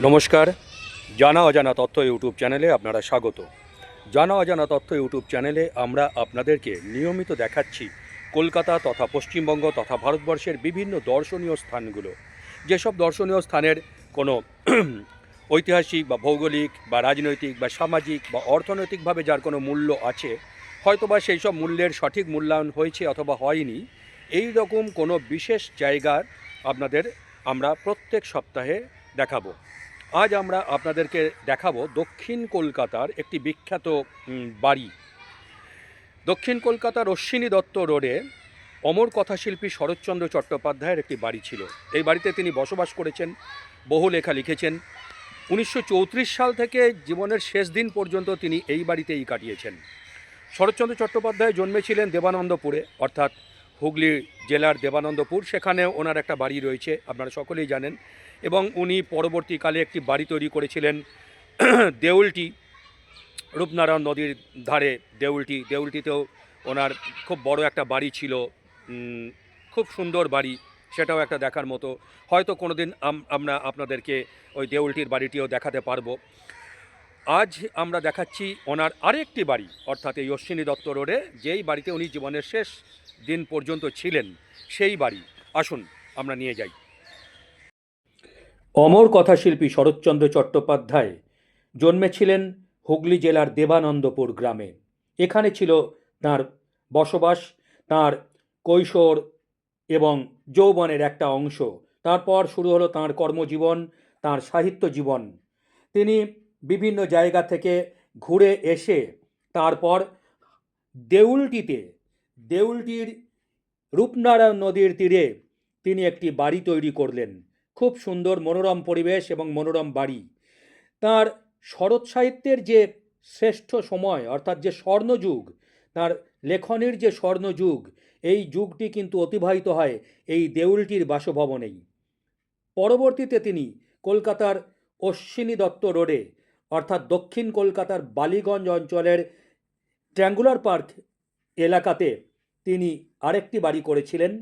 নমস্কার, জানা অজানা তথ্য ইউটিউব চ্যানেলে আপনারা স্বাগত। জানা অজানা তথ্য ইউটিউব চ্যানেলে আমরা আপনাদেরকে নিয়মিত দেখাচ্ছি কলকাতা তথা পশ্চিমবঙ্গ তথা ভারতবর্ষের বিভিন্ন দর্শনীয় স্থানগুলো। যেসব দর্শনীয় স্থানের কোনো ঐতিহাসিক বা ভৌগোলিক বা রাজনৈতিক বা সামাজিক বা অর্থনৈতিকভাবে যার কোনো মূল্য আছে, হয়তোবা সেই সব মূল্যের সঠিক মূল্যায়ন হয়েছে অথবা হয়নি, এই রকম কোনো বিশেষ জায়গার আপনাদের আমরা প্রত্যেক সপ্তাহে দেখাবো। আজ আমরা আপনাদেরকে দেখাবো দক্ষিণ কলকাতার একটি বিখ্যাত বাড়ি। দক্ষিণ কলকাতার অশ্বিনী দত্ত রোডে অমর কথাশিল্পী শরৎচন্দ্র চট্টোপাধ্যায়ের একটি বাড়ি ছিল। এই বাড়িতে তিনি বসবাস করেছেন, বহু লেখা লিখেছেন। 1934 সাল থেকে জীবনের শেষ দিন পর্যন্ত তিনি এই বাড়িতেই কাটিয়েছেন। শরৎচন্দ্র চট্টোপাধ্যায় জন্মেছিলেন দেবানন্দপুরে, অর্থাৎ হুগলি জেলার দেবানন্দপুর। সেখানে ওনার একটা বাড়ি রয়েছে, আপনারা সকলেই জানেন। এবং উনি পরবর্তীকালে একটি বাড়ি তৈরি করেছিলেন দেউলটি, রূপনারায়ণ নদীর ধারে দেউলটিতেও ওনার খুব বড় একটা বাড়ি ছিল, খুব সুন্দর বাড়ি, সেটাও একটা দেখার মতো। হয়তো কোনো দিন আমরা আপনাদেরকে ওই দেউলটির বাড়িটিও দেখাতে পারবো। আজ আমরা দেখাচ্ছি ওনার আরেকটি বাড়ি, অর্থাৎ এই অশ্বিনী দত্ত রোডে যেই বাড়িতে উনি জীবনের শেষ দিন পর্যন্ত ছিলেন, সেই বাড়ি। আসুন আমরা নিয়ে যাই। অমর কথাশিল্পী শরৎচন্দ্র চট্টোপাধ্যায় জন্মেছিলেন হুগলি জেলার দেবানন্দপুর গ্রামে। এখানে ছিল তাঁর বসবাস, তাঁর কৈশোর এবং যৌবনের একটা অংশ। তারপর শুরু হলো তাঁর কর্মজীবন, তাঁর সাহিত্য জীবন। তিনি বিভিন্ন জায়গা থেকে ঘুরে এসে তারপর দেউলটির রূপনারায়ণ নদীর তীরে তিনি একটি বাড়ি তৈরি করলেন। খুব সুন্দর মনোরম পরিবেশ এবং মনোরম বাড়ি। তাঁর শরৎ সাহিত্যের যে শ্রেষ্ঠ সময়, অর্থাৎ যে স্বর্ণযুগ, তাঁর লেখনের যে স্বর্ণযুগ, এই যুগটি কিন্তু অতিবাহিত হয় এই দেউলটির বাসভবনেই। পরবর্তীতে তিনি কলকাতার অশ্বিনী দত্ত রোডে, অর্থাৎ দক্ষিণ কলকাতার বালিগঞ্জ অঞ্চলের ট্র্যাঙ্গুলার পার্ক এলাকাতে তিনি আরেকটি বাড়ি করেছিলেন।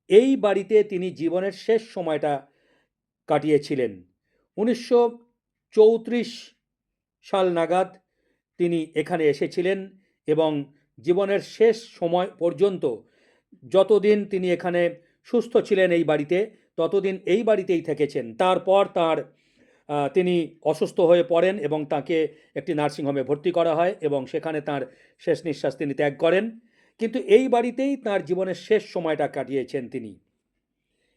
এই বাড়িতে তিনি জীবনের শেষ সময়টা কাটিয়েছিলেন। 1934 সাল নাগাদ তিনি এখানে এসেছিলেন এবং জীবনের শেষ সময় পর্যন্ত, যতদিন তিনি এখানে সুস্থ ছিলেন এই বাড়িতে, ততদিন এই বাড়িতেই থেকেছেন। তারপর তিনি অসুস্থ হয়ে পড়েন এবং তাকে একটি নার্সিংহোমে ভর্তি করা হয় এবং সেখানে তার শেষ নিঃশ্বাস তিনি ত্যাগ করেন। কিন্তু এই বাড়িতেই তার জীবনের শেষ সময়টা কাটিয়েছেন তিনি।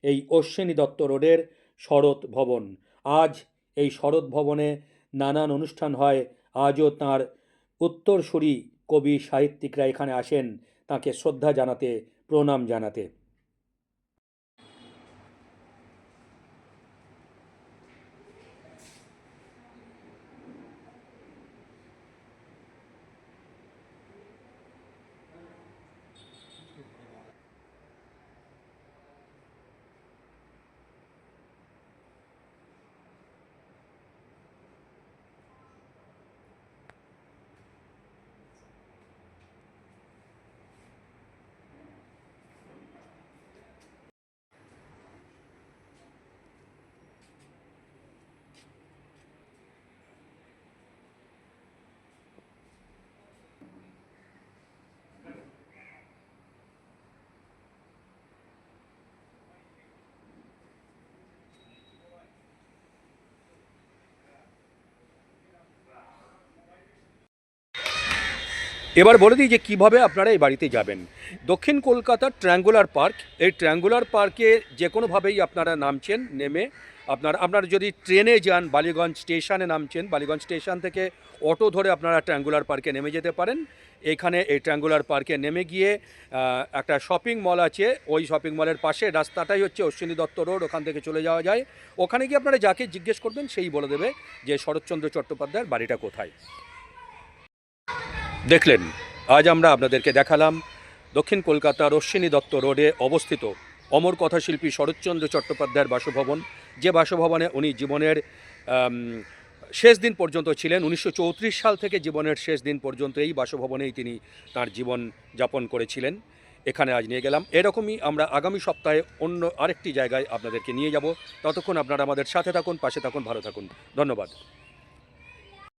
এই অশ্বিনী দত্ত রোডের শরৎ ভবন। আজ এই শরৎ ভবনে নানান অনুষ্ঠান হয়। আজও তাঁর উত্তরসূরি কবি সাহিত্যিকরা এখানে আসেন তাঁকে শ্রদ্ধা জানাতে, প্রণাম জানাতে। এবার বলে দিই যে কীভাবে আপনারা এই বাড়িতে যাবেন। দক্ষিণ কলকাতার ট্র্যাঙ্গুলার পার্ক, এই ট্র্যাঙ্গুলার পার্কে যে কোনোভাবেই আপনারা নামছেন, নেমে আপনারা যদি ট্রেনে যান বালিগঞ্জ স্টেশনে নামছেন, বালিগঞ্জ স্টেশন থেকে অটো ধরে আপনারা ট্র্যাঙ্গুলার পার্কে নেমে যেতে পারেন। এখানে এই ট্র্যাঙ্গুলার পার্কে নেমে গিয়ে একটা শপিং মল আছে, ওই শপিং মলের পাশে রাস্তাটাই হচ্ছে অশ্বিনী দত্ত রোড, ওখান থেকে চলে যাওয়া যায়। ওখানে গিয়ে আপনারা যাকে জিজ্ঞেস করবেন সেই বলে দেবে যে শরৎচন্দ্র চট্টোপাধ্যায়ের বাড়িটা কোথায়। দেখলেন, আজ আমরা আপনাদেরকে দেখালাম দক্ষিণ কলকাতার অশ্বিনী দত্ত রোডে অবস্থিত অমর কথাশিল্পী শরৎচন্দ্র চট্টোপাধ্যায়ের বাসভবন, যে বাসভবনে উনি জীবনের শেষ দিন পর্যন্ত ছিলেন। 1934 সাল থেকে জীবনের শেষ দিন পর্যন্ত এই বাসভবনেই তিনি তার জীবন যাপন করেছিলেন। এখানে আজ নিয়ে গেলাম। এরকমই আমরা আগামী সপ্তাহে অন্য আরেকটি জায়গায় আপনাদেরকে নিয়ে যাব। ততক্ষণ আপনারা আমাদের সাথে থাকুন, পাশে থাকুন, ভালো থাকুন। ধন্যবাদ।